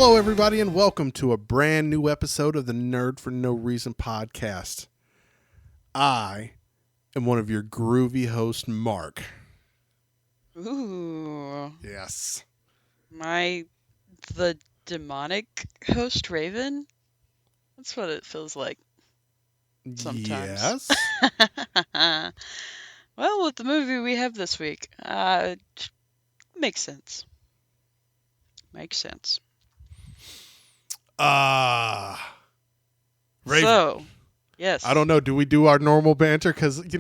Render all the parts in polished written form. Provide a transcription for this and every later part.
Hello, everybody, and welcome to a brand new episode of the Nerd for No Reason podcast. I am one of your groovy hosts, Mark. Ooh. Yes. The demonic host Raven? That's what it feels like sometimes. Yes. Well, with the movie we have this week, makes sense. Makes sense. Raven. So, yes. I don't know. Do we do our normal banter? Because, let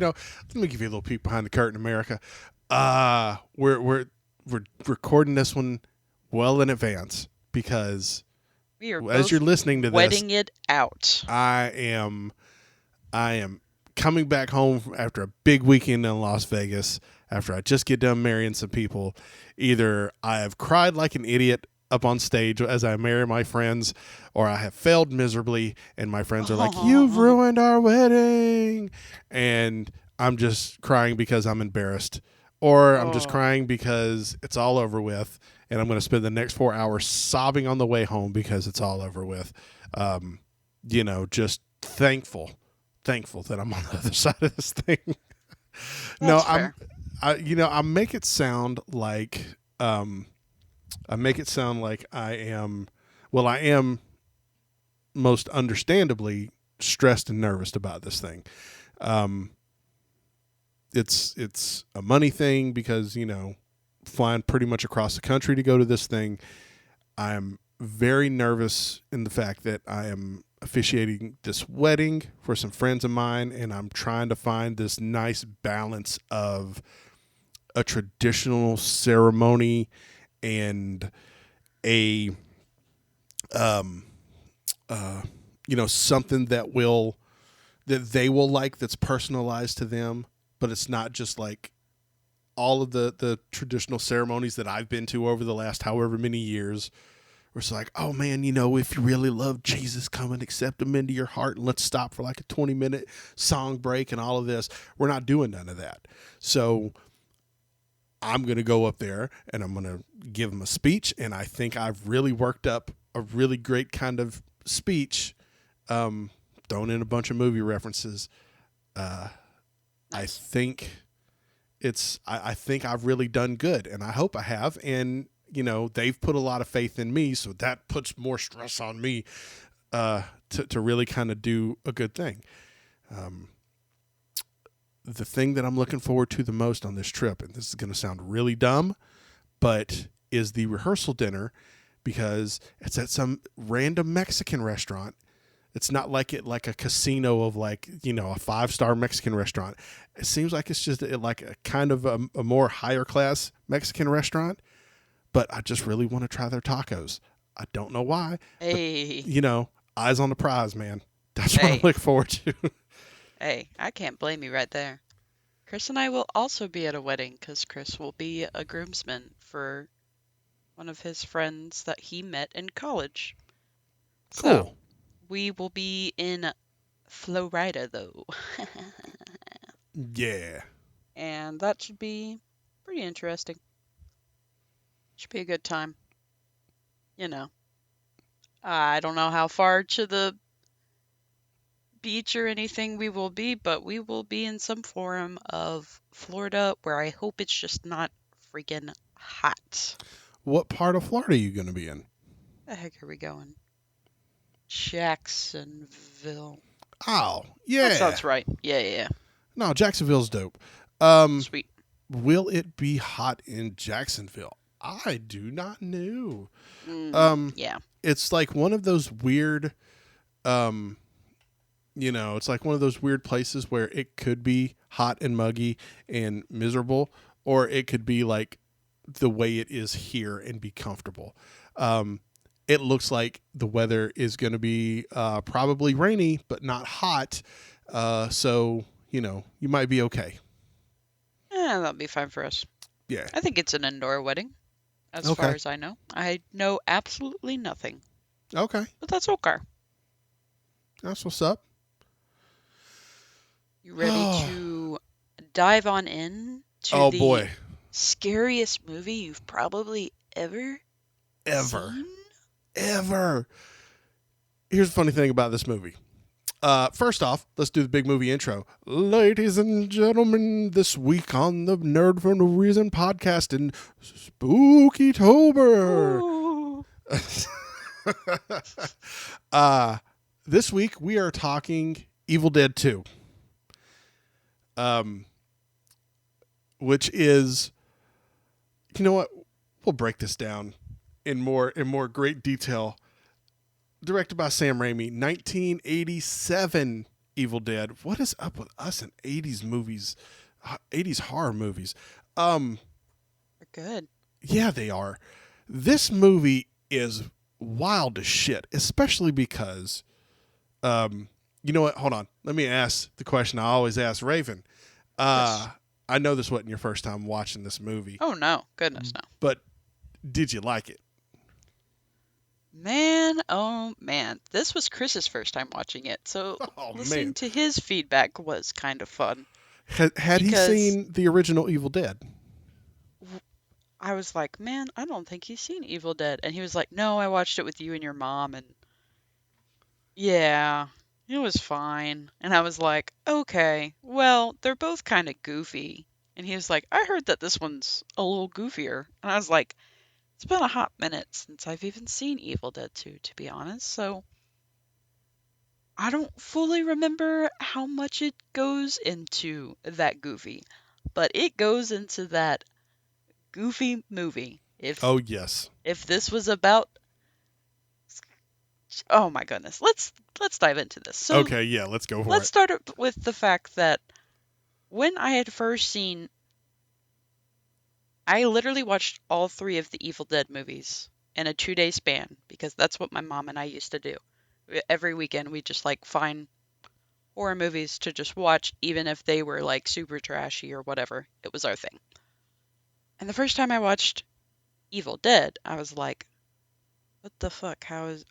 me give you a little peek behind the curtain, America. We're recording this one well in advance because We are as you're listening to wetting it out. I am coming back home after a big weekend in Las Vegas after I just get done marrying some people. Either I have cried like an idiot up on stage as I marry my friends, or I have failed miserably and my friends are like, "You've ruined our wedding." And I'm just crying because I'm embarrassed, or I'm just crying because it's all over with and I'm going to spend the next 4 hours sobbing on the way home because it's all over with. Just thankful that I'm on the other side of this thing. That's fair. I make it sound like I am most understandably stressed and nervous about this thing. It's a money thing because, flying pretty much across the country to go to this thing. I'm very nervous in the fact that I am officiating this wedding for some friends of mine, and I'm trying to find this nice balance of a traditional ceremony and a something that they will like, that's personalized to them, but it's not just like all of the traditional ceremonies that I've been to over the last however many years. Where it's like, oh man, if you really love Jesus, come and accept him into your heart, and let's stop for like a 20-minute song break and all of this. We're not doing none of that. So I'm going to go up there and I'm going to give him a speech. And I think I've really worked up a really great kind of speech, thrown in a bunch of movie references. I think I've really done good, and I hope I have. And they've put a lot of faith in me, so that puts more stress on me to really kind of do a good thing. The thing that I'm looking forward to the most on this trip, and this is going to sound really dumb, but is the rehearsal dinner, because it's at some random Mexican restaurant. It's not like a casino of a 5-star Mexican restaurant. It seems like it's just like a kind of a more higher class Mexican restaurant. But I just really want to try their tacos. I don't know why. Hey. But, eyes on the prize, man. That's what I look forward to. Hey, I can't blame you right there. Chris and I will also be at a wedding because Chris will be a groomsman for one of his friends that he met in college. Cool. So, we will be in Florida, though. Yeah. And that should be pretty interesting. Should be a good time. I don't know how far to the beach or anything we will be, but we will be in some form of Florida where I hope it's just not freaking hot. What part of Florida are you going to be in? The heck are we going? Jacksonville. Oh, yeah. That sounds right. Yeah. No, Jacksonville's dope. Sweet. Will it be hot in Jacksonville? I do not know. Yeah. It's like one of those weird, it's like one of those weird places where it could be hot and muggy and miserable, or it could be like the way it is here and be comfortable. It looks like the weather is going to be probably rainy, but not hot. So, you might be okay. Yeah, that'll be fine for us. Yeah. I think it's an indoor wedding, as far as I know. I know absolutely nothing. Okay. But that's okay. That's what's up. You ready to dive on in to the scariest movie you've probably ever seen? ever. Here's the funny thing about this movie. First off, let's do the big movie intro. Ladies and gentlemen, this week on the Nerd for No Reason podcast in Spooky-tober. This week we are talking Evil Dead 2. Which is, you know what? We'll break this down in more great detail. Directed by Sam Raimi, 1987 Evil Dead. What is up with us in 80s movies, 80s horror movies? They're good. Yeah, they are. This movie is wild as shit, especially because, you know what? Hold on. Let me ask the question I always ask Raven. Yes. I know this wasn't your first time watching this movie. Oh, no. Goodness, no. But did you like it? Man, oh, man. This was Chris's first time watching it, so listening to his feedback was kind of fun. Had he seen the original Evil Dead? I was like, man, I don't think he's seen Evil Dead. And he was like, no, I watched it with you and your mom, and yeah, it was fine. And I was like, okay, well, they're both kind of goofy. And he was like, I heard that this one's a little goofier. And I was like, it's been a hot minute since I've even seen Evil Dead 2, to be honest, so I don't fully remember how much it goes into that goofy, but it goes into that goofy movie. Oh, yes. If this was about, oh my goodness, let's dive into this. So okay, yeah, let's go for it. Let's start with the fact that when I had first seen, I literally watched all 3 of the Evil Dead movies in a 2-day span because that's what my mom and I used to do. Every weekend we'd just like find horror movies to just watch, even if they were like super trashy or whatever. It was our thing. And the first time I watched Evil Dead, I was like, what the fuck?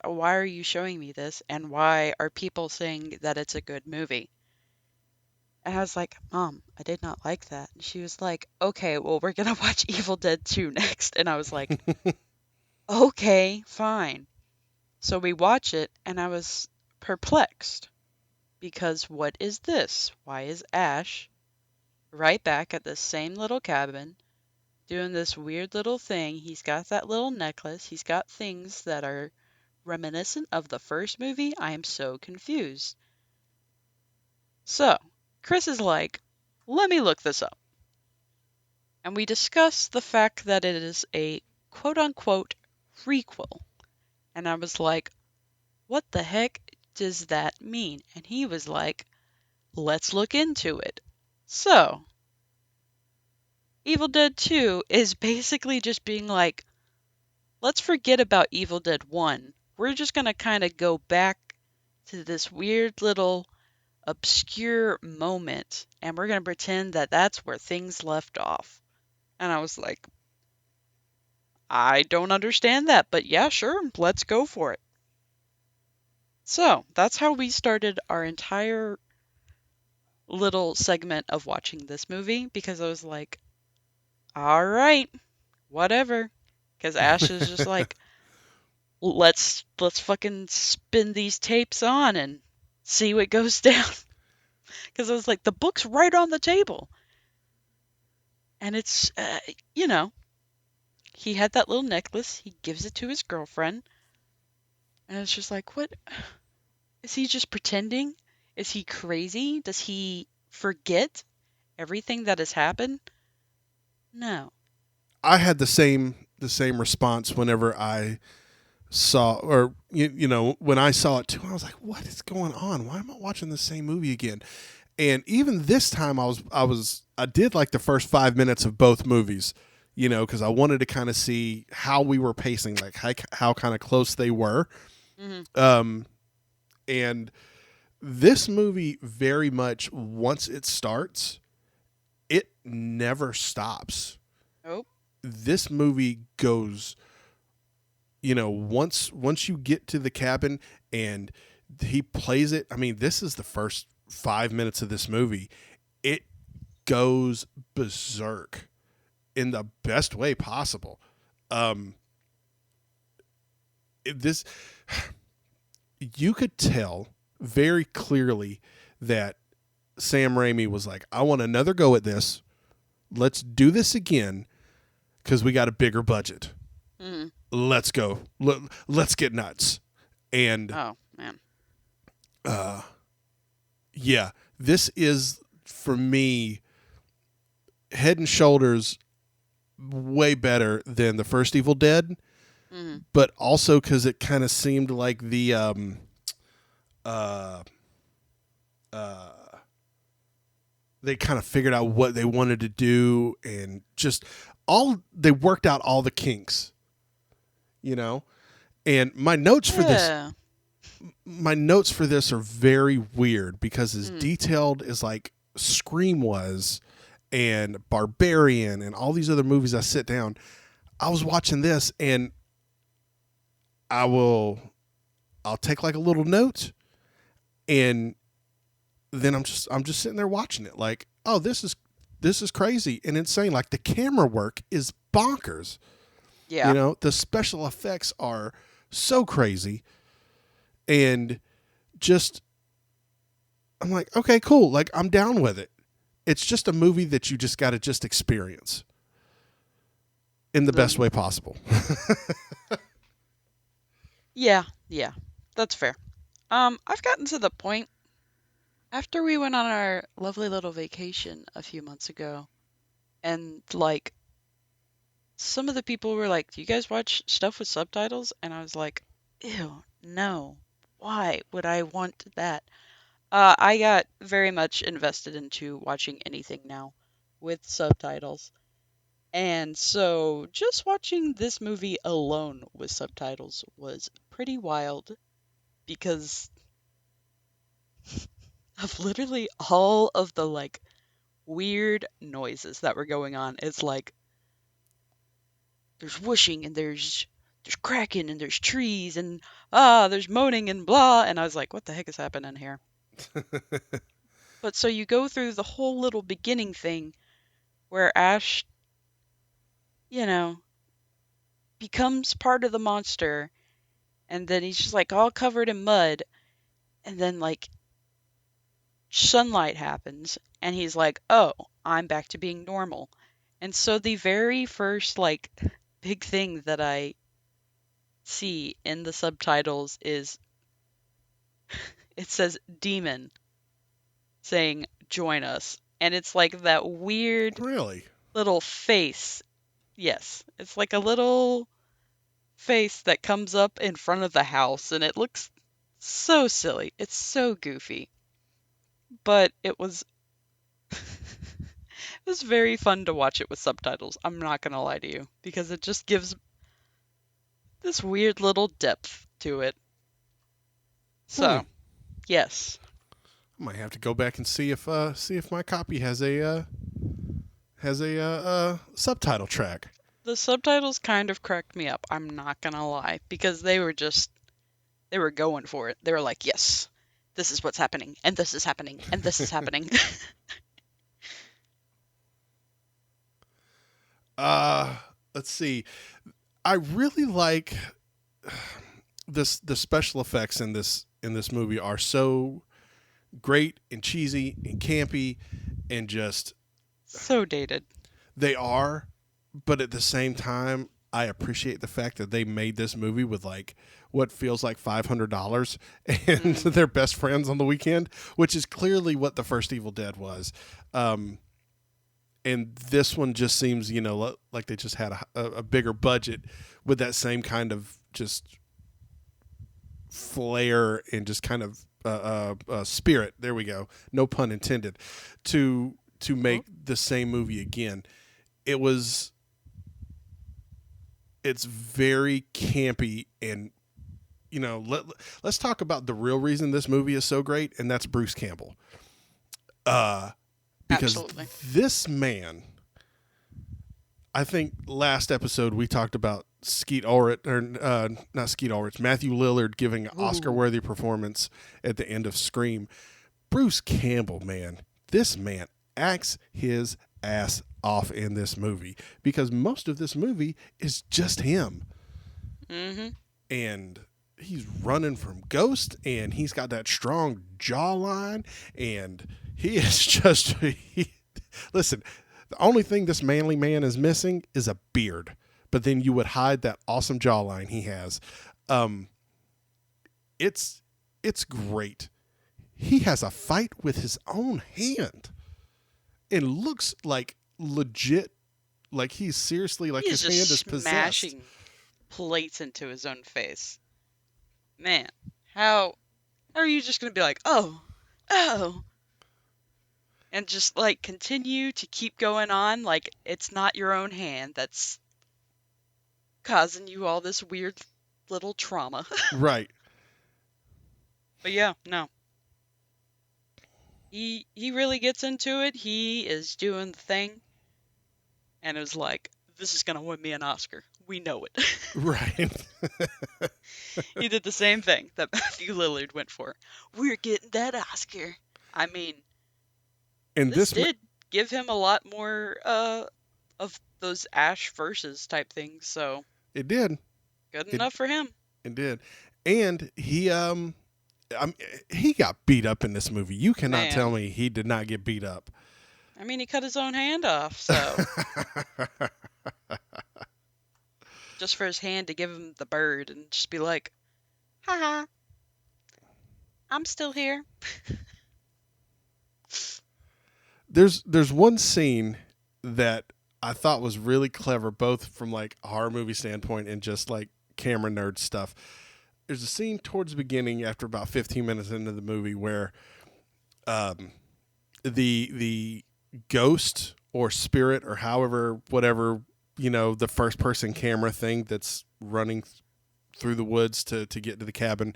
Why are you showing me this? And why are people saying that it's a good movie? And I was like, Mom, I did not like that. And she was like, okay, well, we're going to watch Evil Dead 2 next. And I was like, okay, fine. So we watch it, and I was perplexed. Because what is this? Why is Ash right back at the same little cabin doing this weird little thing? He's got that little necklace. He's got things that are reminiscent of the first movie. I am so confused. So Chris is like, let me look this up. And we discuss the fact that it is a quote-unquote prequel. And I was like, what the heck does that mean? And he was like, let's look into it. So, Evil Dead 2 is basically just being like, let's forget about Evil Dead 1. We're just going to kind of go back to this weird little obscure moment, and we're going to pretend that that's where things left off. And I was like, I don't understand that, but yeah, sure, let's go for it. So that's how we started our entire little segment of watching this movie, because I was like, all right, whatever. Because Ash is just like, let's fucking spin these tapes on and see what goes down. Because I was like, the book's right on the table. And it's, he had that little necklace. He gives it to his girlfriend. And it's just like, what? Is he just pretending? Is he crazy? Does he forget everything that has happened? No. I had the same response whenever I saw, or when I saw it too. I was like, what is going on? Why am I watching the same movie again? And even this time, I did like the first 5 minutes of both movies, because I wanted to kind of see how we were pacing, like how kind of close they were. Mm-hmm. And this movie very much, once it starts, it never stops. Nope. This movie goes, once you get to the cabin and he plays it. I mean, this is the first 5 minutes of this movie. It goes berserk in the best way possible. this, you could tell very clearly that Sam Raimi was like, I want another go at this. Let's do this again because we got a bigger budget. Mm-hmm. Let's go. Let's get nuts. And Oh, man. Yeah, this is, for me, head and shoulders way better than the first Evil Dead, but also because it kind of seemed like the they kind of figured out what they wanted to do, and just they worked out all the kinks, you know. And my notes for this are very weird because as detailed as like Scream was and Barbarian and all these other movies I sit down, I was watching this and I'll take like a little note, and then I'm just sitting there watching it like, oh, this is crazy and insane. Like the camera work is bonkers. Yeah. You know, the special effects are so crazy. And just, I'm like, okay, cool. Like, I'm down with it. It's just a movie that you just got to just experience in the best way possible. Yeah, that's fair. I've gotten to the point after we went on our lovely little vacation a few months ago, and like some of the people were like, "Do you guys watch stuff with subtitles?" And I was like, "Ew, no. Why would I want that?" I got very much invested into watching anything now with subtitles. And so just watching this movie alone with subtitles was pretty wild because of literally all of the like weird noises that were going on. It's like there's whooshing and there's cracking and there's trees and there's moaning and blah, and I was like, what the heck is happening here? But so you go through the whole little beginning thing where Ash, you know, becomes part of the monster, and then he's just like all covered in mud, and then like sunlight happens and he's like, oh, I'm back to being normal. And so the very first like big thing that I see in the subtitles is it says demon saying join us, and it's like that weird Really? little face. Yes, it's like a little face that comes up in front of the house, and it looks so silly. It's so goofy. But it was it was very fun to watch it with subtitles. I'm not going to lie to you, because it just gives this weird little depth to it. So, yes. I might have to go back and see if my copy has a subtitle track. The subtitles kind of cracked me up. I'm not going to lie, because they were going for it. They were like, yes, this is what's happening, and this is happening, and this is happening. Let's see. I really like the special effects in this movie are so great and cheesy and campy and just so dated. They are, but at the same time, I appreciate the fact that they made this movie with like what feels like $500 and their best friends on the weekend, which is clearly what the first Evil Dead was. And this one just seems, like they just had a bigger budget with that same kind of just flair and just kind of spirit. There we go. No pun intended. To make the same movie again. It's very campy, and let's talk about the real reason this movie is so great, and that's Bruce Campbell. Because Absolutely. This man, I think last episode we talked about Matthew Lillard giving an Oscar-worthy performance at the end of Scream. Bruce Campbell, man, this man acts his ass off in this movie because most of this movie is just him. Mm-hmm. and he's running from ghosts, and he's got that strong jawline, and he is just listen, the only thing this manly man is missing is a beard, but then you would hide that awesome jawline he has. It's great. He has a fight with his own hand and looks like legit, like he's seriously, like He's his hand is just possessed. smashing plates into his own face. Man, how are you just gonna be like, oh, and just like continue to keep going on like it's not your own hand that's causing you all this weird little trauma? Right. But yeah, no. He really gets into it. He is doing the thing, and it was like, this is gonna win me an Oscar. We know it. Right. He did the same thing that Matthew Lillard went for. We're getting that Oscar. I mean, And this did give him a lot more of those Ash versus type things, so it did. good enough for him. It did. And he got beat up in this movie. You cannot Man. tell me he did not get beat up. I mean, he cut his own hand off, so just for his hand to give him the bird and just be like, haha, I'm still here. There's one scene that I thought was really clever, both from like a horror movie standpoint and just like camera nerd stuff. There's a scene towards the beginning, after about 15 minutes into the movie, where the ghost or spirit or however, whatever, the first person camera thing that's running through the woods to get to the cabin,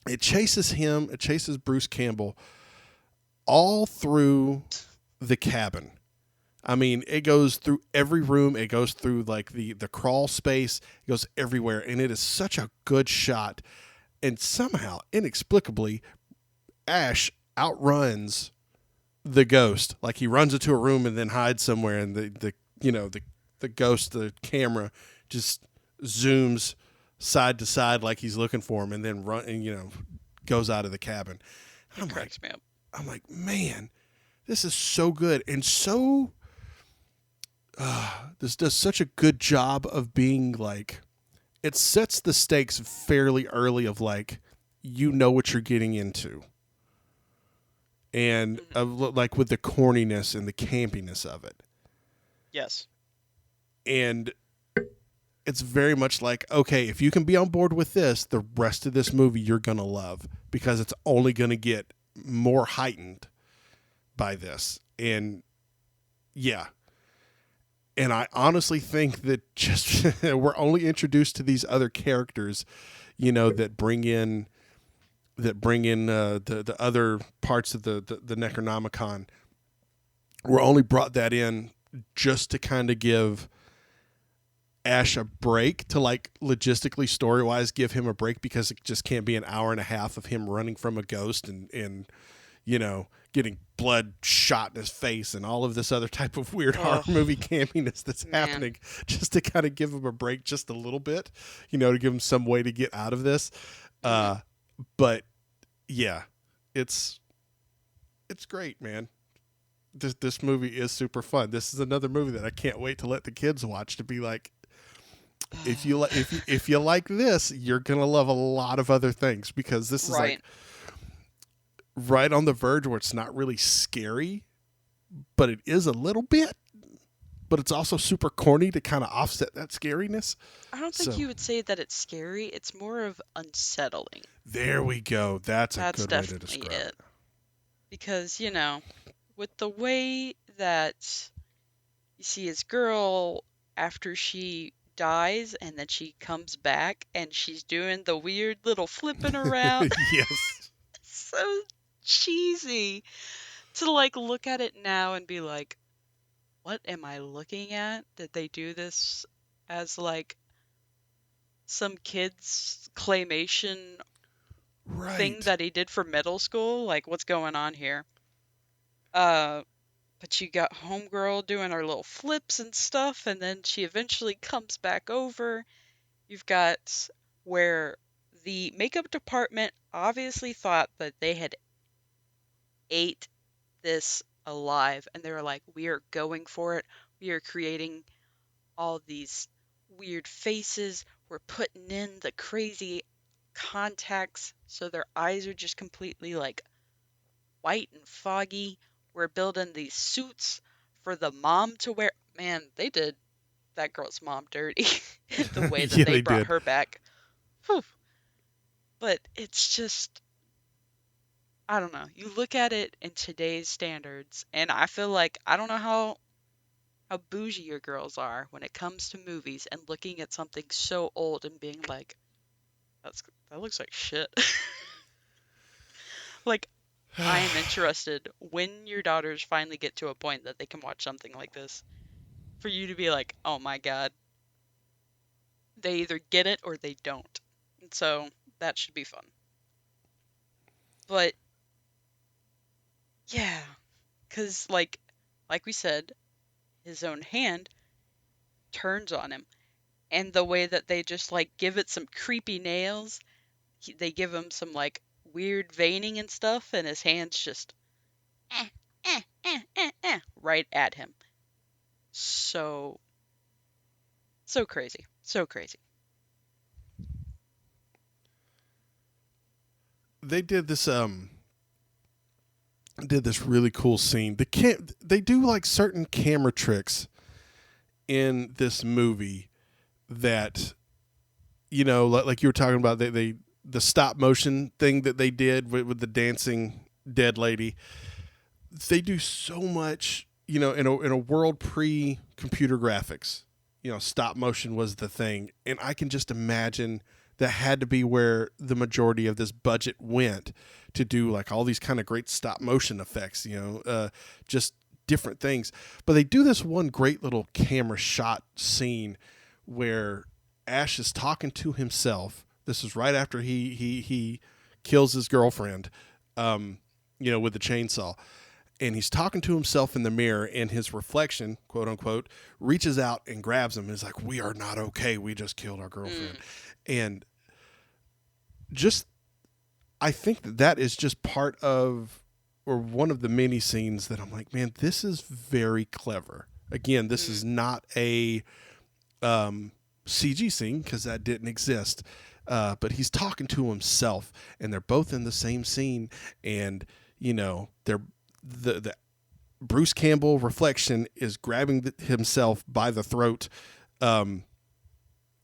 it chases Bruce Campbell all through the cabin. I mean, it goes through every room. It goes through like the crawl space. It goes everywhere. And it is such a good shot. And somehow, inexplicably, Ash outruns the ghost. Like he runs into a room and then hides somewhere. And the ghost, the camera just zooms side to side like he's looking for him, and then goes out of the cabin. It cracks me up. I'm like, man, this is so good. And so, this does such a good job of being like, it sets the stakes fairly early of like, what you're getting into. And like with the corniness and the campiness of it. Yes. And it's very much like, okay, if you can be on board with this, the rest of this movie you're going to love, because it's only going to get more heightened by this. And yeah. And I honestly think that just we're only introduced to these other characters, that bring in the other parts of the Necronomicon. We're only brought that in just to kind of give Ash a break, to like logistically, story-wise, give him a break, because it just can't be an hour and a half of him running from a ghost and getting blood shot in his face and all of this other type of weird horror movie campiness that's happening, just to kind of give him a break just a little bit, to give him some way to get out of this. But yeah, it's great, man. This movie is super fun. This is another movie that I can't wait to let the kids watch, to be like, if you like this, you're gonna love a lot of other things, because this is like right on the verge where it's not really scary, but it is a little bit, but it's also super corny to kind of offset that scariness. I don't think you would say that it's scary. It's more of unsettling. There we go. That's a good way to definitely describe it. Because, with the way that you see his girl after she dies and then she comes back and she's doing the weird little flipping around. Yes. So cheesy to like look at it now and be like, what am I looking at? Did they do this as like some kid's claymation thing that he did for middle school? Like, what's going on here? But you got homegirl doing her little flips and stuff, and then she eventually comes back over, You've got where the makeup department obviously thought that they had ate this alive, and they were like, we are going for it. We are creating all these weird faces. We're putting in the crazy contacts so their eyes are just completely like white and foggy. We're building these suits for the mom to wear. Man, they did that girl's mom dirty the way that Yeah, they they brought did. her back. Whew. But it's just, I don't know. You look at it in today's standards, and I feel like I don't know how bougie your girls are when it comes to movies and looking at something so old and being like, that looks like shit. Like, I am interested when your daughters finally get to a point that they can watch something like this, for you to be like, oh my god, they either get it or they don't. And so that should be fun. But yeah, because like we said, his own hand turns on him, and the way that they just like give it some creepy nails, they give him some like weird veining and stuff, and his hands just eh, right at him. So so crazy, so crazy. They did this really cool scene. They do like certain camera tricks in this movie that, like you were talking about, they the stop motion thing that they did with the dancing dead lady. They do so much, in a world pre computer graphics. Stop motion was the thing, and I can just imagine that had to be where the majority of this budget went to do like all these kind of great stop motion effects. Just different things. But they do this one great little camera shot scene where Ash is talking to himself. This is right after he kills his girlfriend, with the chainsaw, and he's talking to himself in the mirror, and his reflection, quote unquote, reaches out and grabs him and is like, "We are not okay. We just killed our girlfriend." Mm, And just, I think that is just part of, or one of the many scenes that I'm like, man, this is very clever. Again, this mm. is not a CG scene because that didn't exist. But he's talking to himself, and they're both in the same scene, and they're the Bruce Campbell reflection is grabbing himself by the throat, and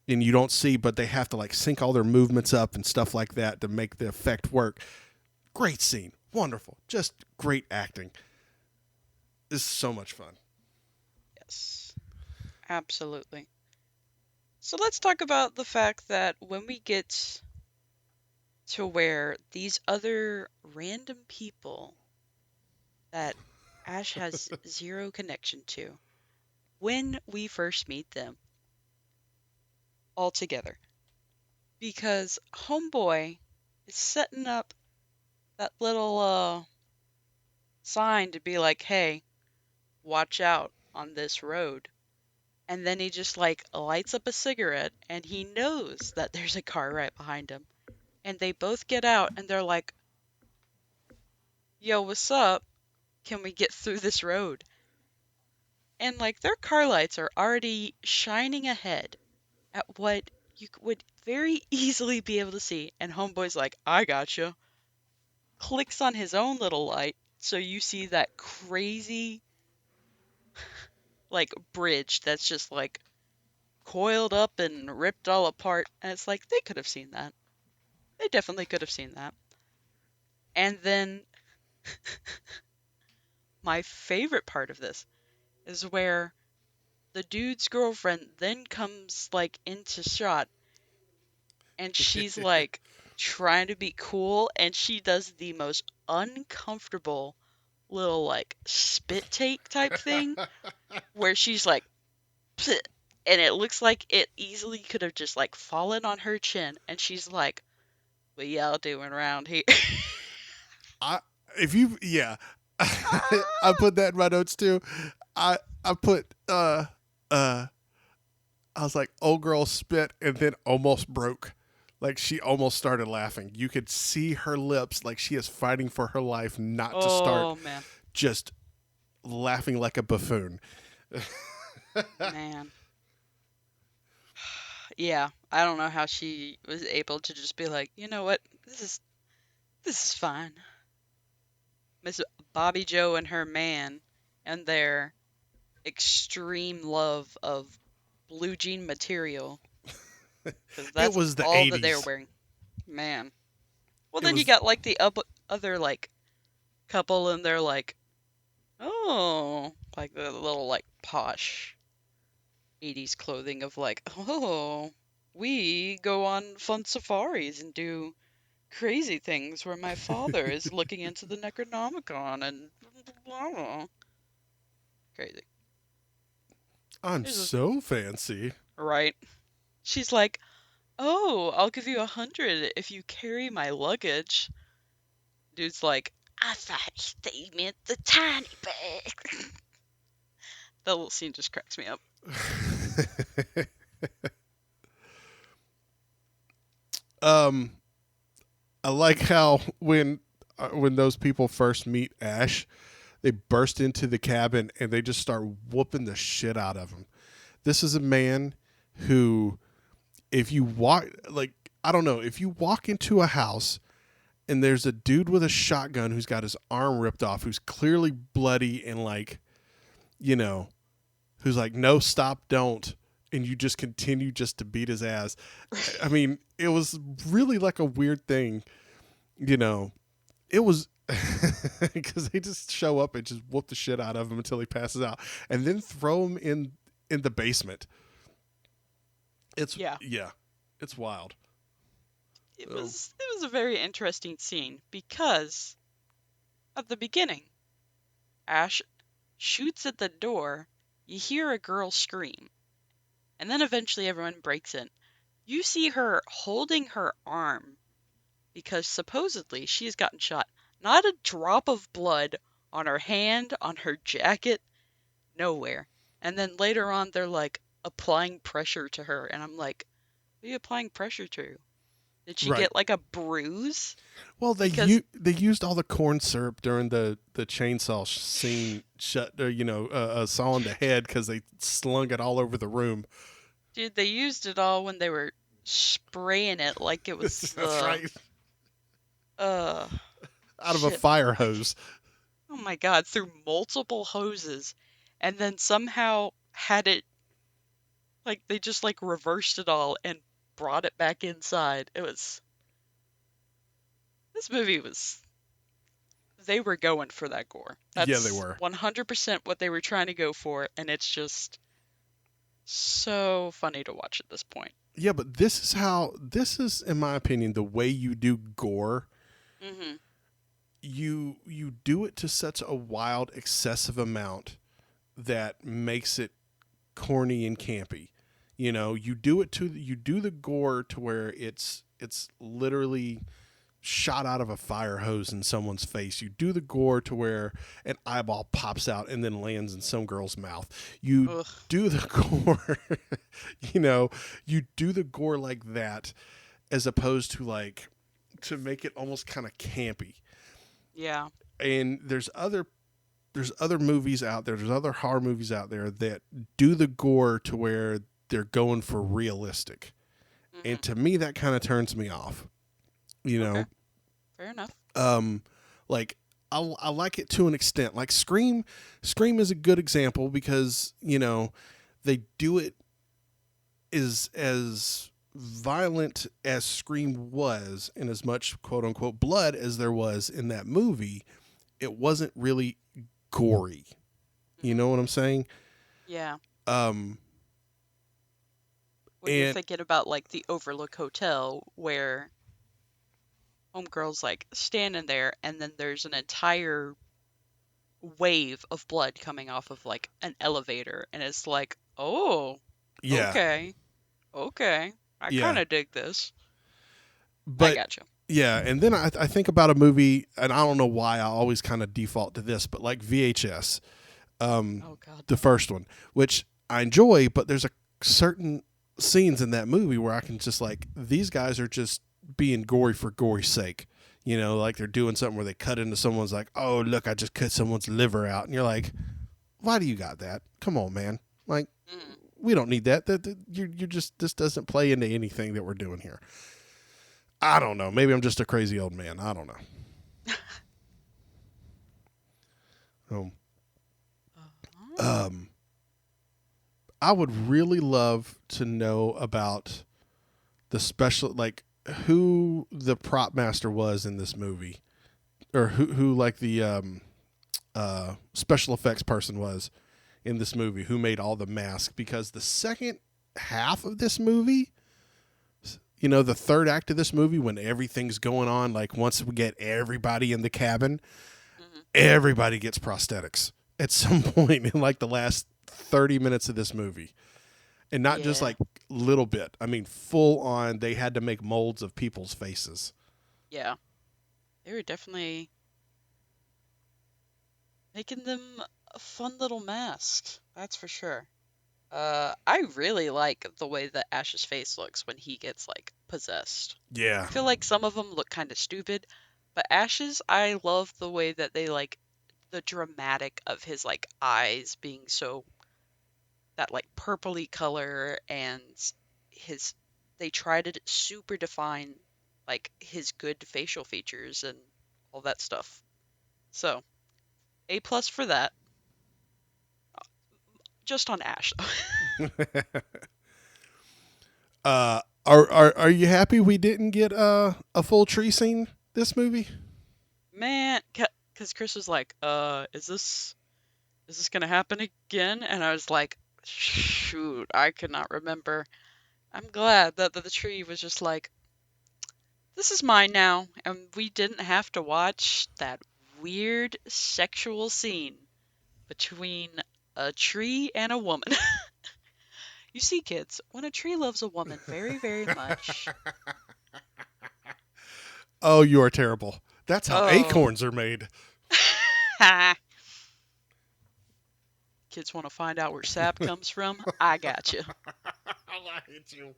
you don't see, but they have to like sync all their movements up and stuff like that to make the effect work. Great scene, wonderful, just great acting. This is so much fun. Yes, absolutely. So let's talk about the fact that when we get to where these other random people that Ash has zero connection to, when we first meet them all together, because Homeboy is setting up that little sign to be like, hey, watch out on this road. And then he just like lights up a cigarette and he knows that there's a car right behind him. And they both get out and they're like, yo, what's up? Can we get through this road? And like their car lights are already shining ahead at what you would very easily be able to see. And Homeboy's like, I gotcha. Clicks on his own little light. So you see that crazy like bridge that's just like coiled up and ripped all apart. And it's like they could have seen that. They definitely could have seen that. And then my favorite part of this is where the dude's girlfriend then comes like into shot and she's like trying to be cool and she does the most uncomfortable little like spit take type thing where she's like "Psst," and it looks like it easily could have just like fallen on her chin and she's like, what y'all doing around here? I if you yeah, I put that in my notes too. I put I was like, old girl spit and then almost broke. Like she almost started laughing. You could see her lips like she is fighting for her life not to start Oh man, just laughing like a buffoon. man. Yeah, I don't know how she was able to just be like, you know what, this is fine. Miss Bobby Joe and her man and their extreme love of blue jean material, because It that's was the all that they were 80s. wearing. Man. Well, It then you was got like the other like couple, and they're like, oh, like the little like posh 80s clothing of like, oh, we go on fun safaris and do crazy things where my father is looking into the Necronomicon and blah, blah, blah. Crazy. I'm There's a, so fancy. right. She's like, oh, I'll give you 100 if you carry my luggage. Dude's like, I thought they meant the tiny bag. That little scene just cracks me up. um I like how when those people first meet Ash, they burst into the cabin and they just start whooping the shit out of him. This is a man who, if you walk, like, I don't know, if you walk into a house and there's a dude with a shotgun who's got his arm ripped off, who's clearly bloody and like, you know, who's like, no, stop, don't. And you just continue just to beat his ass. I mean, it was really like a weird thing, you know. It was because they just show up and just whoop the shit out of him until he passes out, and then throw him in the basement. It's Yeah. it's wild. It was a very interesting scene because at the beginning, Ash shoots at the door, you hear a girl scream, and then eventually everyone breaks in. You see her holding her arm because supposedly she's gotten shot. Not a drop of blood on her hand, on her jacket, nowhere. And then later on, they're like applying pressure to her, and I'm like, what are you applying pressure to? Did she Right. get like a bruise? Well, Because they used all the corn syrup during the chainsaw scene, sawing the head because they slung it all over the room. dude, they used it all when they were spraying it like it was That's the right. uh Out of a shit. fire hose. Oh my god, through multiple hoses, and then somehow had it like they just like reversed it all and brought it back inside. This movie was they were going for that gore. Yeah, they That's were. 100% what they were trying to go for, and it's just so funny to watch at this point. Yeah, but this is, in my opinion, the way you do gore. Mhm. You do it to such a wild, excessive amount that makes it corny and campy. You know, you do the gore to where it's literally shot out of a fire hose in someone's face. You do the gore to where an eyeball pops out and then lands in some girl's mouth. You Ugh. do the gore, you do the gore like that, as opposed to like to make it almost kind of campy. Yeah. And there's other movies out there, there's other horror movies out there that do the gore to where they're going for realistic. And Mhm. to me that kind of turns me off. You know. Okay. Fair enough. Like I like it to an extent. Like Scream is a good example because, they do it as violent as Scream was, and as much quote unquote blood as there was in that movie, it wasn't really gory. You know what I'm saying? Yeah. Um, When you're and thinking about like the Overlook Hotel where homegirl's like standing there and then there's an entire wave of blood coming off of like an elevator and it's like, oh, yeah, okay, okay, I kind yeah, of dig this. I but gotcha. yeah, and then I think about a movie, and I don't know why I always kind of default to this, but like VHS, Oh God. the first one, which I enjoy, but there's a certain scenes in that movie where I can just like, these guys are just being gory for gory's sake. You know, like they're doing something where they cut into someone's like, oh, look, I just cut someone's liver out. And you're like, why do you got that? Come on, man. Like, we don't need that. You're just, this doesn't play into anything that we're doing here. I don't know. Maybe I'm just a crazy old man. I don't know. I would really love to know about the special, like, who the prop master was in this movie, or who like the special effects person was in this movie, who made all the masks, because the second half of this movie, you know, the third act of this movie, when everything's going on, like once we get everybody in the cabin, everybody gets prosthetics at some point in like the last 30 minutes of this movie. And not just like little bit. I mean, full on, they had to make molds of people's faces. Yeah. They were definitely making them a fun little mask. That's for sure. I really like the way that Ash's face looks when he gets like possessed. Yeah. I feel like some of them look kind of stupid, but Ash's, I love the way that they like the dramatic of his like eyes being so that like purpley color, and they try to super define like his good facial features and all that stuff. So, A+ for that. Just on Ash. Are you happy we didn't get a full tree scene this movie? Man, because Chris was like, is this gonna happen again? And I was like, shoot, I could not remember. I'm glad that the tree was just like, this is mine now, and we didn't have to watch that weird sexual scene between a tree and a woman. You see, kids, when a tree loves a woman very, very much. Oh, you are terrible. That's how acorns are made. Kids want to find out where sap comes from? I got you. I hate you.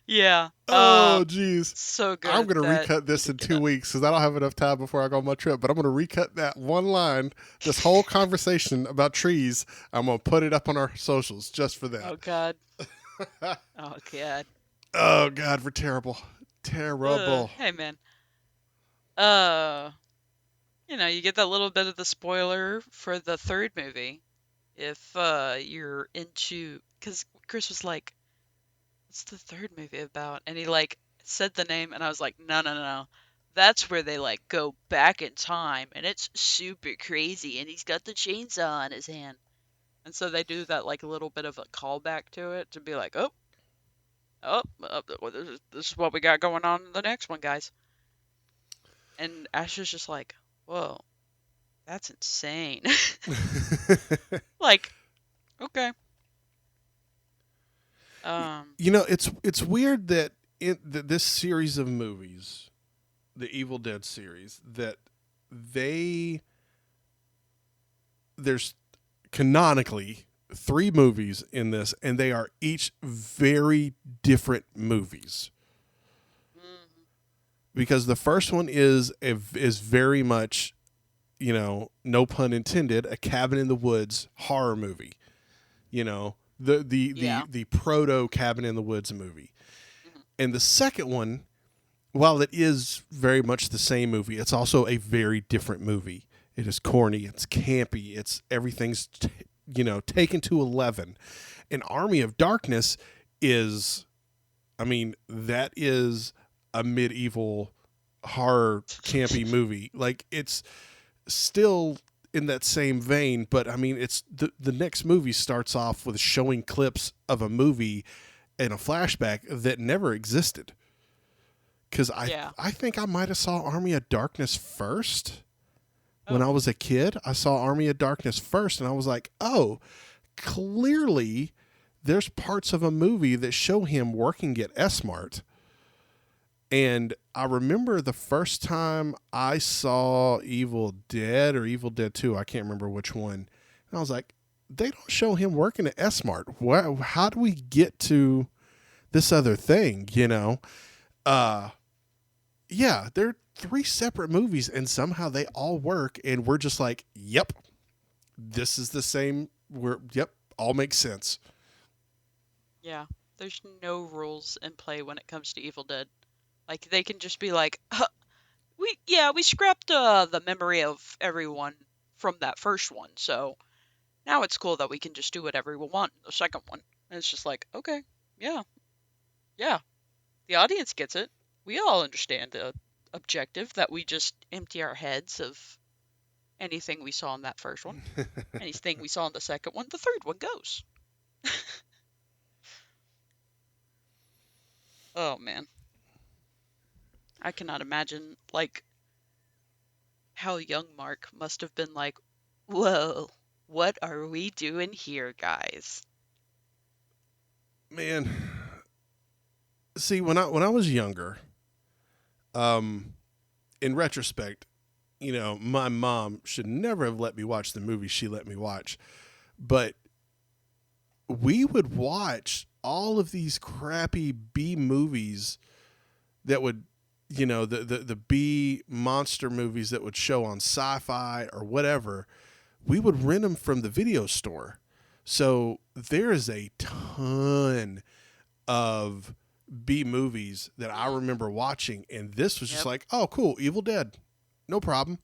Yeah. Oh, jeez. So good. I'm going to recut this in 2 weeks because I don't have enough time before I go on my trip. But I'm going to recut that one line, this whole conversation about trees. I'm going to put it up on our socials just for that. Oh, God. Oh, God. Oh, God, we're terrible. Terrible. Hey, man. You know, you get that little bit of the spoiler for the third movie. If you're into... Because Chris was like, what's the third movie about? And he like said the name, and I was like, no. That's where they like go back in time, and it's super crazy, and he's got the chainsaw in his hand. And so they do that like a little bit of a callback to it to be like, this is what we got going on in the next one, guys. And Ash is just like, whoa, that's insane. Like, okay. You know, it's weird that in this series of movies, the Evil Dead series, that there's canonically 3 movies in this, and they are each very different movies. Because the first one is very much, you know, no pun intended, a cabin in the woods horror movie. You know, the proto cabin in the woods movie. And the second one, while it is very much the same movie, it's also a very different movie. It is corny, it's campy, everything's taken to 11. And Army of Darkness is, I mean, that is a medieval horror campy movie. Like, it's still in that same vein, but I mean, it's the next movie starts off with showing clips of a movie and a flashback that never existed. Because I think I might have saw Army of Darkness first. When I was a kid, I saw Army of Darkness first, and I was like, oh, clearly there's parts of a movie that show him working at S-Mart. And I remember the first time I saw Evil Dead or Evil Dead 2, I can't remember which one. And I was like, they don't show him working at S-Mart. How do we get to this other thing, you know? Yeah, they're three separate movies, and somehow they all work, and we're just like, yep, this is the same. Yep, all makes sense. Yeah. There's no rules in play when it comes to Evil Dead. Like they can just be like, we scrapped the memory of everyone from that first one, so now it's cool that we can just do whatever we want in the second one. And it's just like, okay, yeah, yeah. The audience gets it. We all understand the objective that we just empty our heads of anything we saw in that first one, anything we saw in the second one, the third one goes. Oh man, I cannot imagine like how young Mark must have been like, whoa, what are we doing here, guys? Man, see, when I was younger, um, in retrospect, you know, my mom should never have let me watch the movies she let me watch, but we would watch all of these crappy B movies that would, you know, the B monster movies that would show on Sci-Fi or whatever. We would rent them from the video store. So there is a ton of B movies that I remember watching, and this was just Yep. like, oh, cool, Evil Dead, no problem.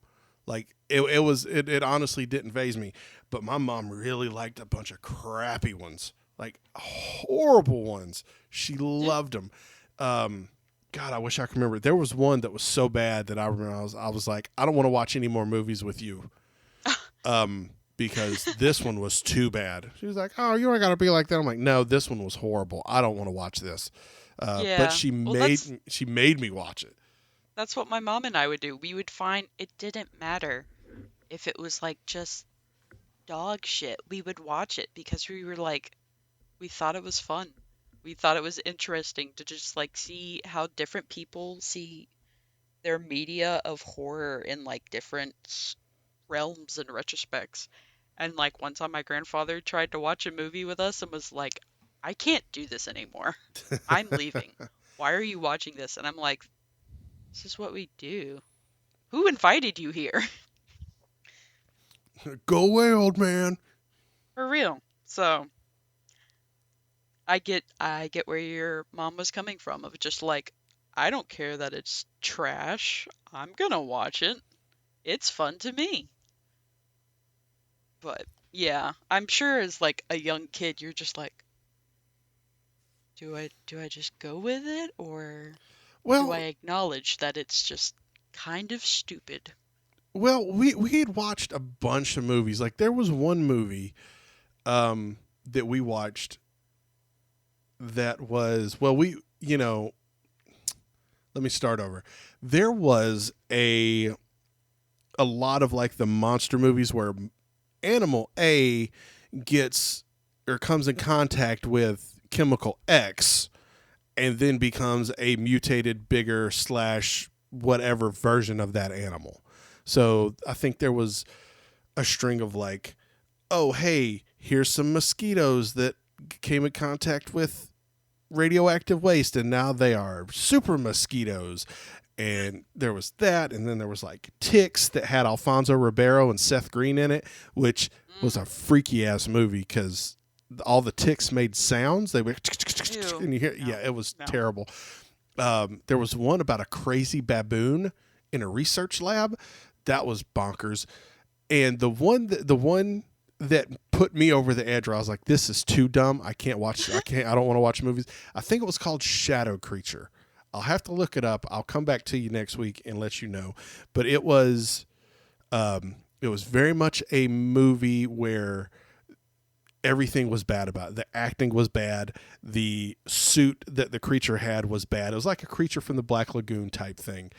Like it honestly didn't faze me. But my mom really liked a bunch of crappy ones, like horrible ones. She Yeah. loved them. God, I wish I could remember. There was one that was so bad that I remember I was like, I don't want to watch any more movies with you. Because this one was too bad. She was like, "Oh, you ain't got to be like that." I'm like, "No, this one was horrible. I don't want to watch this." But Yeah. Well, she made me watch it. that's what my mom and I would do. We would find it didn't matter if it was like just dog shit. We would watch it because we were like, we thought it was fun. We thought it was interesting to just like see how different people see their media of horror in like different realms and retrospects. And like one time my grandfather tried to watch a movie with us and was like, I can't do this anymore. I'm leaving. Why are you watching this? And I'm like, this is what we do. Who invited you here? Go away, old man. For real. So I get where your mom was coming from of just like, I don't care that it's trash. I'm gonna watch it. It's fun to me. But yeah, I'm sure as like a young kid you're just like, do I just go with it or do I Well, acknowledge that it's just kind of stupid? we had watched a bunch of movies. Like there was one movie that we watched that was we let me start over. There was a lot of like the monster movies where animal A gets or comes in contact with chemical X and then becomes a mutated bigger slash whatever version of that animal. So I think there was a string of like, oh, hey, here's some mosquitoes that came in contact with radioactive waste and now they are super mosquitoes. And there was that, and then there was like ticks that had Alfonso Ribeiro and Seth Green in it, which was a freaky ass movie because all the ticks made sounds. They went Ew. and you hear, No, yeah, it was no. terrible. There was one about a crazy baboon in a research lab that was bonkers, and the one that put me over the edge where I was like, this is too dumb. I don't want to watch movies. I think it was called Shadow Creature. I'll have to look it up. I'll come back to you next week and let you know. But it was very much a movie where everything was bad about it. The acting was bad. The suit that the creature had was bad. It was like a Creature from the Black Lagoon type thing.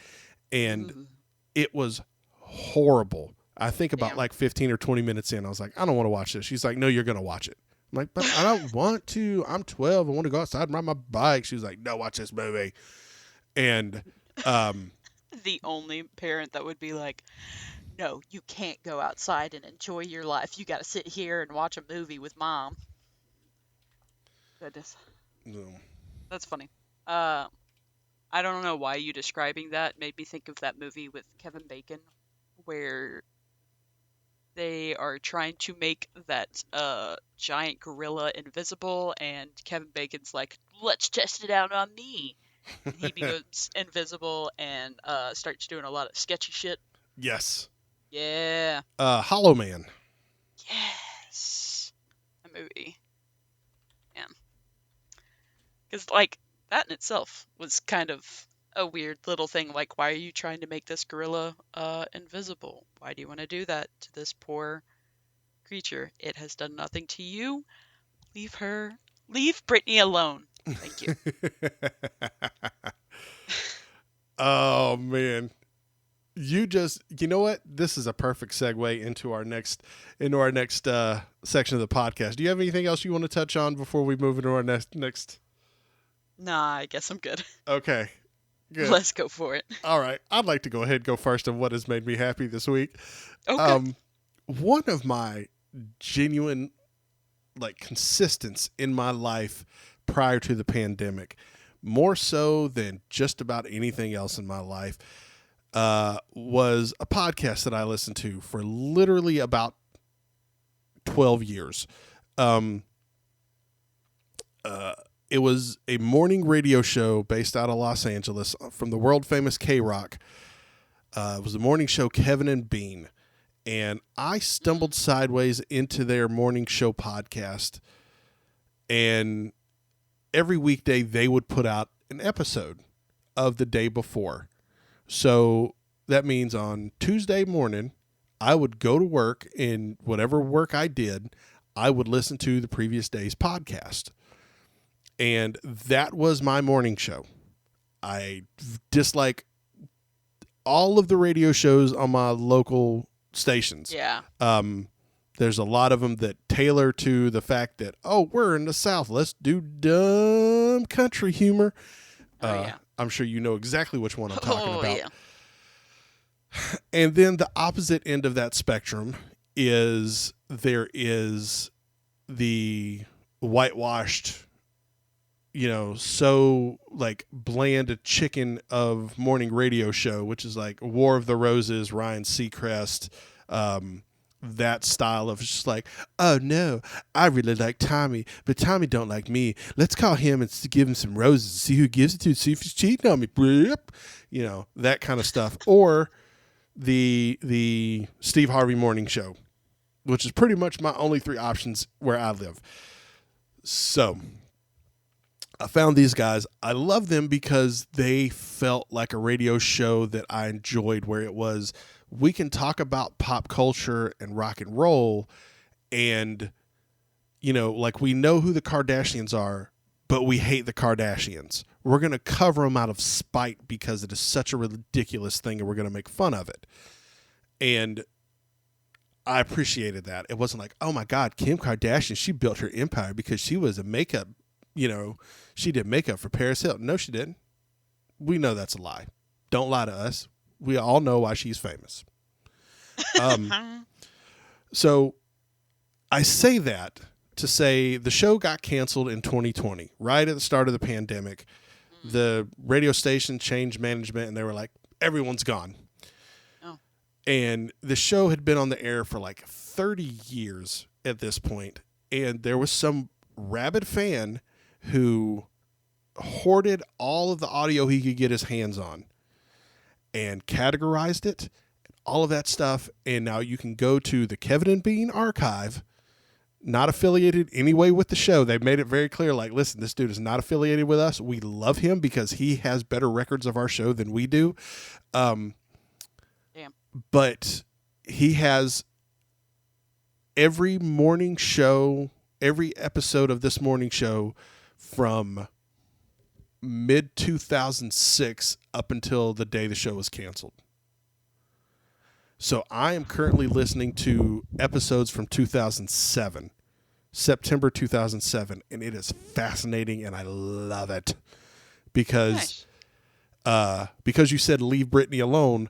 And Ooh, it was horrible. I think about damn. like 15 or 20 minutes in, I was like, I don't want to watch this. She's like, no, you're going to watch it. I'm like, but I don't want to. I'm 12. I want to go outside and ride my bike. She was like, no, watch this movie. And The only parent that would be like, no, you can't go outside and enjoy your life. You got to sit here and watch a movie with mom. Goodness, No. that's funny. Uh, I don't know why you describing that made me think of that movie with Kevin Bacon, where they are trying to make that giant gorilla invisible, and Kevin Bacon's like, "Let's test it out on me." And he becomes invisible and starts doing a lot of sketchy shit. Yes. Yeah. Hollow Man. Yes. A movie. Yeah. Because, like, that in itself was kind of a weird little thing. Like, why are you trying to make this gorilla invisible? Why do you want to do that to this poor creature? It has done nothing to you. Leave Brittany alone. Thank you. Oh man. You know what? This is a perfect segue into our next section of the podcast. Do you have anything else you want to touch on before we move into our next? Nah, I guess I'm good. Okay. Good. Let's go for it. All right. I'd like to go ahead and go first on what has made me happy this week. Okay. One of my genuine consistence in my life prior to the pandemic, more so than just about anything else in my life, was a podcast that I listened to for literally about 12 years. It was a morning radio show based out of Los Angeles from the world famous K-Rock. It was a morning show, Kevin and Bean. And I stumbled sideways into their morning show podcast. And every weekday they would put out an episode of the day before. So that means on Tuesday morning, I would go to work, and whatever work I did, I would listen to the previous day's podcast. And that was my morning show. I dislike all of the radio shows on my local stations. Yeah. There's a lot of them that tailor to the fact that, oh, we're in the South. Let's do dumb country humor. Yeah. I'm sure you know exactly which one I'm talking about. Yeah. And then the opposite end of that spectrum is there is the whitewashed, so bland a chicken of morning radio show, which is like War of the Roses, Ryan Seacrest, that style of just like, oh no, I really like Tommy, but Tommy don't like me. Let's call him and give him some roses, see who gives it to, see if he's cheating on me. That kind of stuff. Or the Steve Harvey morning show, which is pretty much my only three options where I live. So I found these guys. I love them because they felt like a radio show that I enjoyed, where it was, we can talk about pop culture and rock and roll, and, we know who the Kardashians are, but we hate the Kardashians. We're going to cover them out of spite because it is such a ridiculous thing, and we're going to make fun of it. And I appreciated that. It wasn't like, oh my God, Kim Kardashian, she built her empire because she was a makeup, she did makeup for Paris Hilton. No, she didn't. We know that's a lie. Don't lie to us. We all know why she's famous. So I say that to say the show got canceled in 2020, right at the start of the pandemic. The radio station changed management, and they were like, everyone's gone. Oh. And the show had been on the air for 30 years at this point, and there was some rabid fan who hoarded all of the audio he could get his hands on and categorized it, all of that stuff. And now you can go to the Kevin and Bean archive, not affiliated anyway with the show. They've made it very clear, listen, this dude is not affiliated with us. We love him because he has better records of our show than we do. Damn. But he has every morning show, every episode of this morning show from mid 2006 up until the day the show was canceled. So I am currently listening to episodes from 2007, September 2007, and it is fascinating, and I love it because Nice. because you said leave Brittany alone.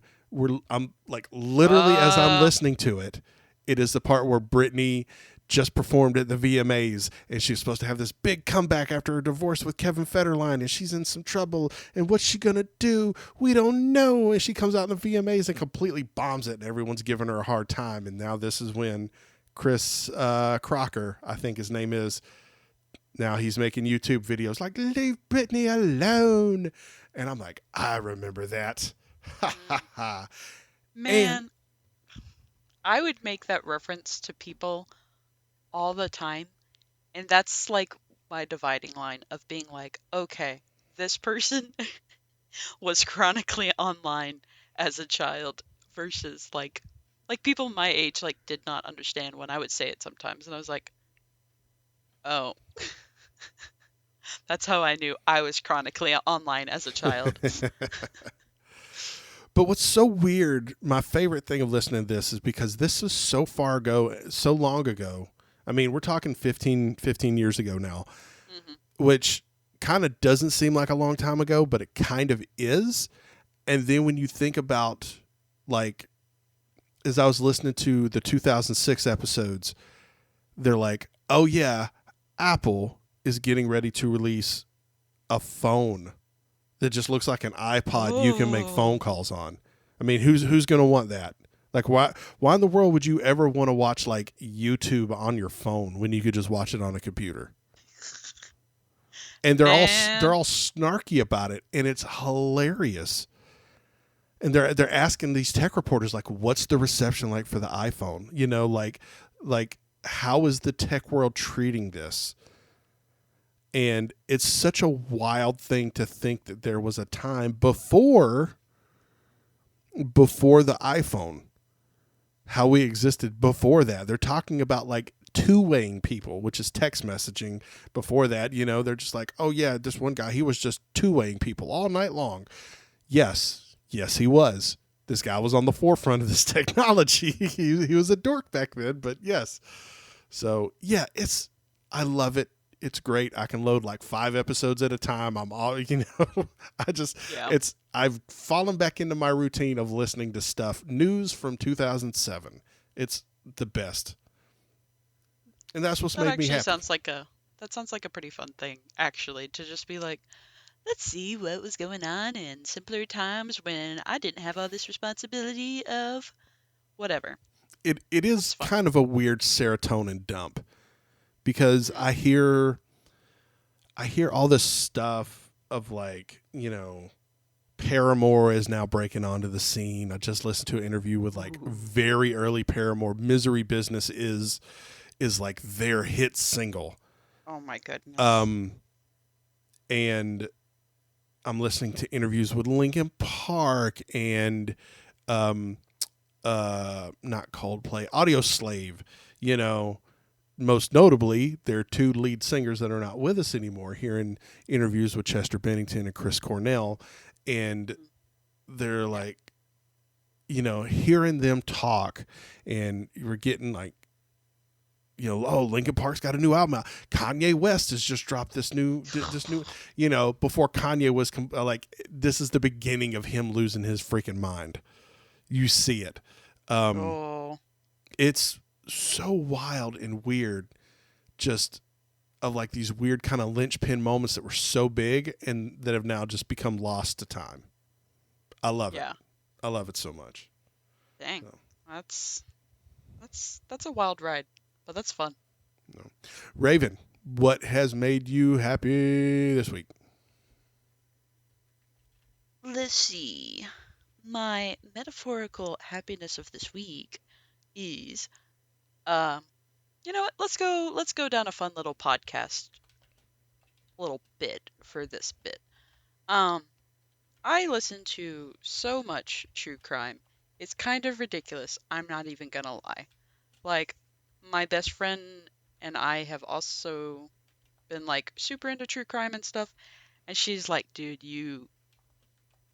I'm like literally as I'm Uh, listening to it, it is the part where Britney just performed at the VMAs and she's supposed to have this big comeback after her divorce with Kevin Federline and she's in some trouble and what's she gonna do? We don't know. And she comes out in the VMAs and completely bombs it and everyone's giving her a hard time. And now this is when Chris Crocker, I think his name is, now he's making YouTube videos like leave Britney alone. And I'm like, I remember that. Ha mm, ha ha. And man, I would make that reference to people all the time, and that's like my dividing line of being like, okay, this person was chronically online as a child versus like people my age like did not understand when I would say it sometimes, and I was like, oh, that's how I knew I was chronically online as a child. but what's so weird, my favorite thing of listening to this is because this is so far ago, so long ago. I mean, we're talking 15 years ago now, Hmm. which kind of doesn't seem like a long time ago, but it kind of is. And then when you think about, like, as I was listening to the 2006 episodes, they're like, oh, yeah, Apple is getting ready to release a phone that just looks like an iPod you can make phone Oh, calls on. I mean, who's going to want that? Like, why in the world would you ever want to watch like YouTube on your phone when you could just watch it on a computer? And they're man. all snarky about it, and it's hilarious. And they're asking these tech reporters like, what's the reception like for the iPhone? You know, like how is the tech world treating this? And it's such a wild thing to think that there was a time before the iPhone, how we existed before that. They're talking about like two-waying people, which is text messaging. Before that, you know, they're just like, oh yeah, this one guy, he was just two-waying people all night long. Yes, he was. This guy was on the forefront of this technology. He was a dork back then, but yes. So yeah, I love it. It's great. I can load like 5 episodes at a time. I'm all I just Yeah. it's I've fallen back into my routine of listening to stuff news from 2007. It's the best, and that's what's That made me actually happy. sounds like a pretty fun thing, actually, to just be like, let's see what was going on in simpler times when I didn't have all this responsibility of whatever. It That's is fun. kind of a weird serotonin dump because Hmm. I hear all this stuff of like, Paramore is now breaking onto the scene. I just listened to an interview with like Ooh. very early Paramore. Misery Business is like their hit single. Oh my goodness. Um and I'm listening to interviews with Linkin Park and um not Coldplay, Audio Slave, you know, most notably, their two lead singers that are not with us anymore, hearing interviews with Chester Bennington and Chris Cornell, and Mhm. they're like, hearing them talk, and you're getting like, oh, Linkin Park's got a new album out. Kanye West has just dropped this new, before Kanye was like, this is the beginning of him losing his freaking mind. You see it. Um, Oh, it's so wild and weird, just of like these weird kind of linchpin moments that were so big and that have now just become lost to time. I love it. yeah. I love it so much. Dang. So, That's that's a wild ride, but that's fun. no. Raven, what has made you happy this week? Let's see. My metaphorical happiness of this week is um you know what? Let's go down a fun little podcast little bit for this bit. Um I listen to so much true crime. It's kind of ridiculous. I'm not even gonna lie. Like, my best friend and I have also been like super into true crime and stuff, and she's like, "Dude, you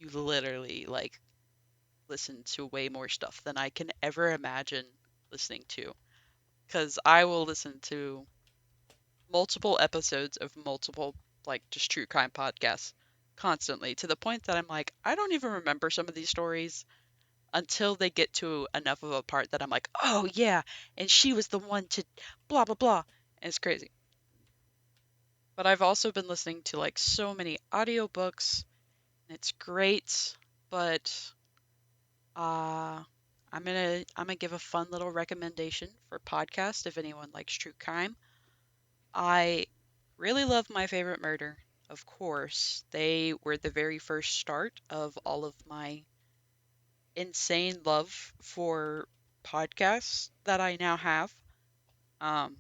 literally like listen to way more stuff than I can ever imagine listening to." Because I will listen to multiple episodes of multiple like just true crime podcasts constantly to the point that I'm like, I don't even remember some of these stories. until they get to enough of a part that I'm like, oh yeah, and she was the one to blah blah blah. And it's crazy. But I've also been listening to like so many audiobooks, and it's great. But uh I'm gonna give a fun little recommendation for podcast if anyone likes true crime. I really love My Favorite Murder. Of course, they were the very first start of all of my insane love for podcasts that I now have. Um,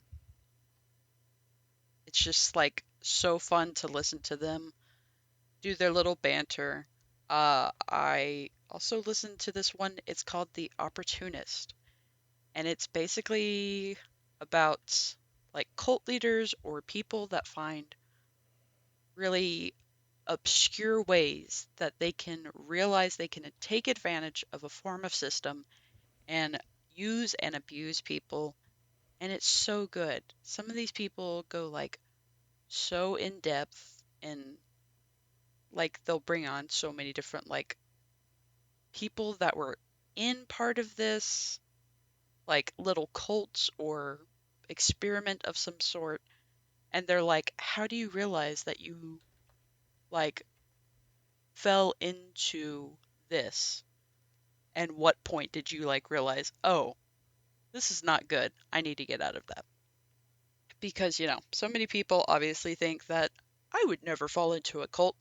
it's just like so fun to listen to them do their little banter. I also listen to this one. It's called The Opportunist, and it's basically about like cult leaders or people that find really obscure ways that they can realize they can take advantage of a form of system and use and abuse people. And it's so good. Some of these people go like so in depth, and like they'll bring on so many different like people that were in part of this like little cults or experiment of some sort, and they're like, how do you realize that you like fell into this, and what point did you like realize, oh, this is not good, I need to get out of that? Because so many people obviously think that I would never fall into a cult,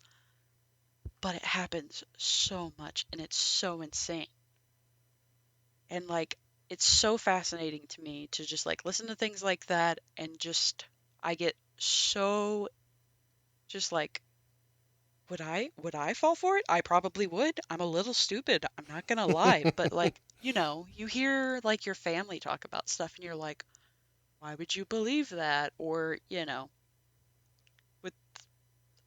but it happens so much and it's so insane. And like it's so fascinating to me to just like listen to things like that, and just I get so just like, would I fall for it? I probably would. I'm a little stupid, I'm not gonna lie, but like, you hear like your family talk about stuff and you're like, why would you believe that? Or, with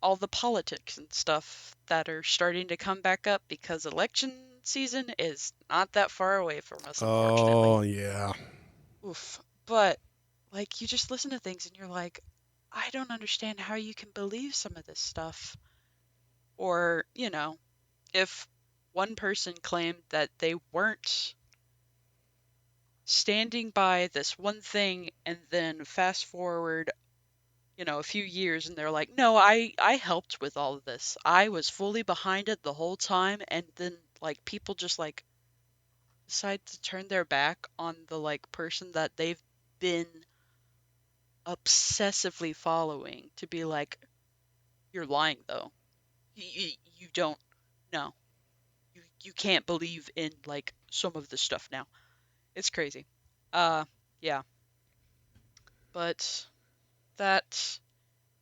all the politics and stuff that are starting to come back up because election season is not that far away from us, unfortunately. Oh, yeah. Oof. But like you just listen to things and you're like, I don't understand how you can believe some of this stuff. Or, if one person claimed that they weren't standing by this one thing, and then fast forward, a few years, and they're like, no, I helped with all of this. I was fully behind it the whole time. And then like people just like decide to turn their back on the like person that they've been obsessively following, to be like, you're lying though. You don't, no, you can't believe in like some of the stuff now. It's crazy. Uh, yeah, but that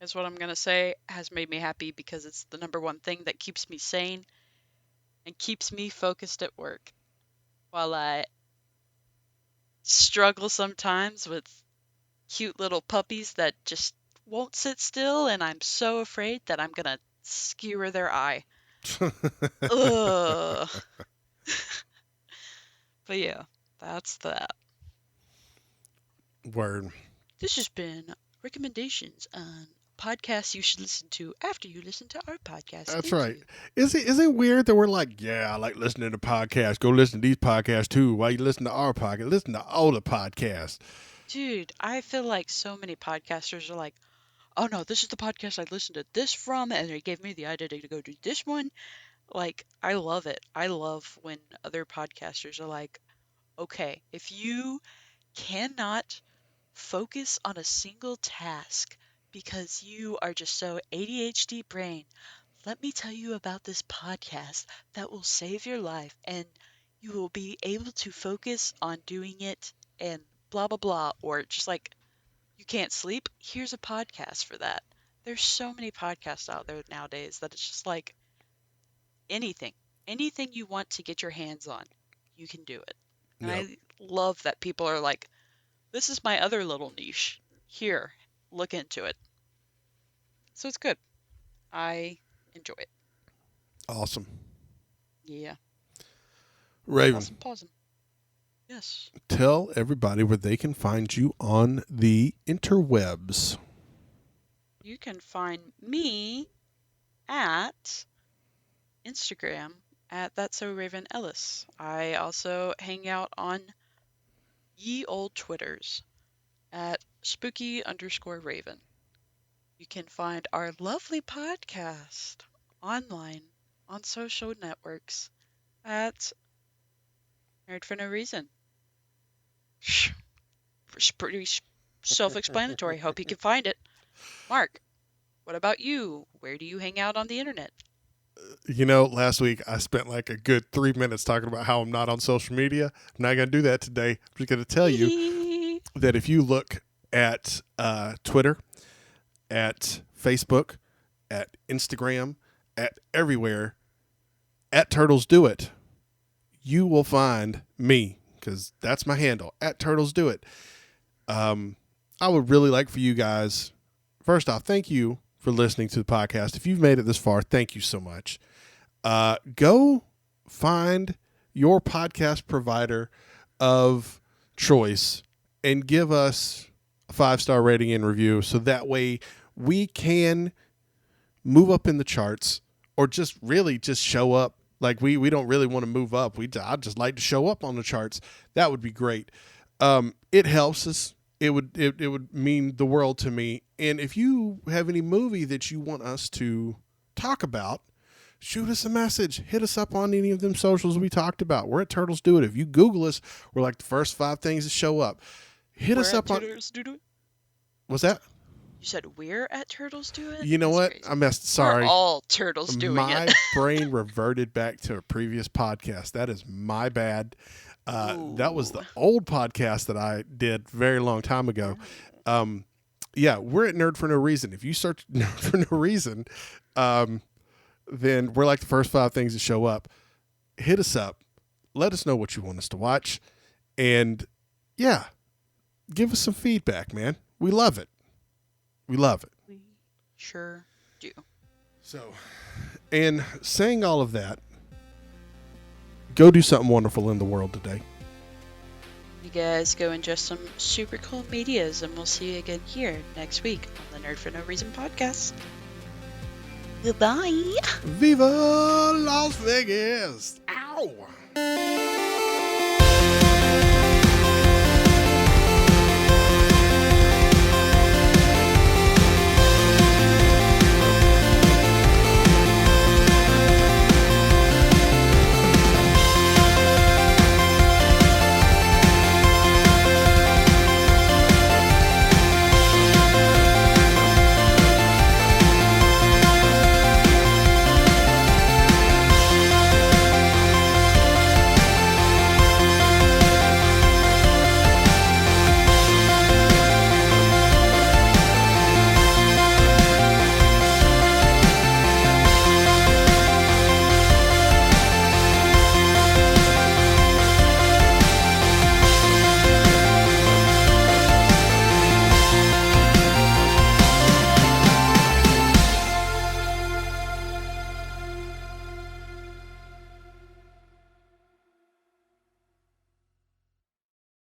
is what I'm gonna say has made me happy, because it's the number one thing that keeps me sane and keeps me focused at work, while I struggle sometimes with cute little puppies that just won't sit still, and I'm so afraid that I'm gonna skewer their eye. Ugh. But yeah, that's that. Word. This has been recommendations on podcasts you should listen to after you listen to our podcast. That's Thank right. you. Is it weird that we're like, yeah, I like listening to podcasts. Go listen to these podcasts too. While you listen to our podcast, listen to all the podcasts. Dude, I feel like so many podcasters are like, oh no, this is the podcast I listened to this from, and they gave me the idea to go do this one. Like, I love it. I love when other podcasters are like, okay, if you cannot focus on a single task because you are just so ADHD brain, let me tell you about this podcast that will save your life, and you will be able to focus on doing it, and blah blah blah. Or just like, you can't sleep, here's a podcast for that. There's so many podcasts out there nowadays that it's just like, anything anything you want to get your hands on, you can do it. And Yep. I love that people are like, this is my other little niche. Here, look into it. So it's good. I enjoy it. Awesome. Yeah. Raven, Awesome pawsome. Yes. tell everybody where they can find you on the interwebs. You can find me at Instagram at That's So Raven Ellis. I also hang out on ye old Twitters at spooky_raven. You can find our lovely podcast online on social networks at Nerd for No Reason. It's pretty self-explanatory. Hope you can find it. Mark, what about you? Where do you hang out on the internet? Last week I spent like a good 3 minutes talking about how I'm not on social media. I'm not going to do that today. I'm just going to tell you that if you look at Twitter, at Facebook, at Instagram, at everywhere, at Turtles Do It, you will find me, because that's my handle, at Turtles Do It. I would really like for you guys, first off, thank you for listening to the podcast. If you've made it this far, thank you so much. Go find your podcast provider of choice and give us a 5-star rating and review, so that way we can move up in the charts, or just really just show up. Like we don't really want to move up. I'd just like to show up on the charts. That would be great. It helps us. It would mean the world to me. And if you have any movie that you want us to talk about, shoot us a message. Hit us up on any of them socials we talked about. We're at Turtles Do It. If you Google us, we're like the first 5 things that show up. Hit us up on. Turtles Do It? What's that? You said we're at Turtles Do It? You know That's what? crazy. I messed. Sorry. We're all turtles doing My it. brain reverted back to a previous podcast. That is my bad. That was the old podcast that I did very long time ago. Yeah, we're at Nerd for No Reason. If you search Nerd for No Reason, then we're like the first 5 things that show up. Hit us up. Let us know what you want us to watch. And yeah, give us some feedback, man. We love it. We love it. We sure do. So, and saying all of that, go do something wonderful in the world today. You guys go ingest some super cool medias, and we'll see you again here next week on the Nerd for No Reason podcast. Goodbye. Viva Las Vegas! Ow!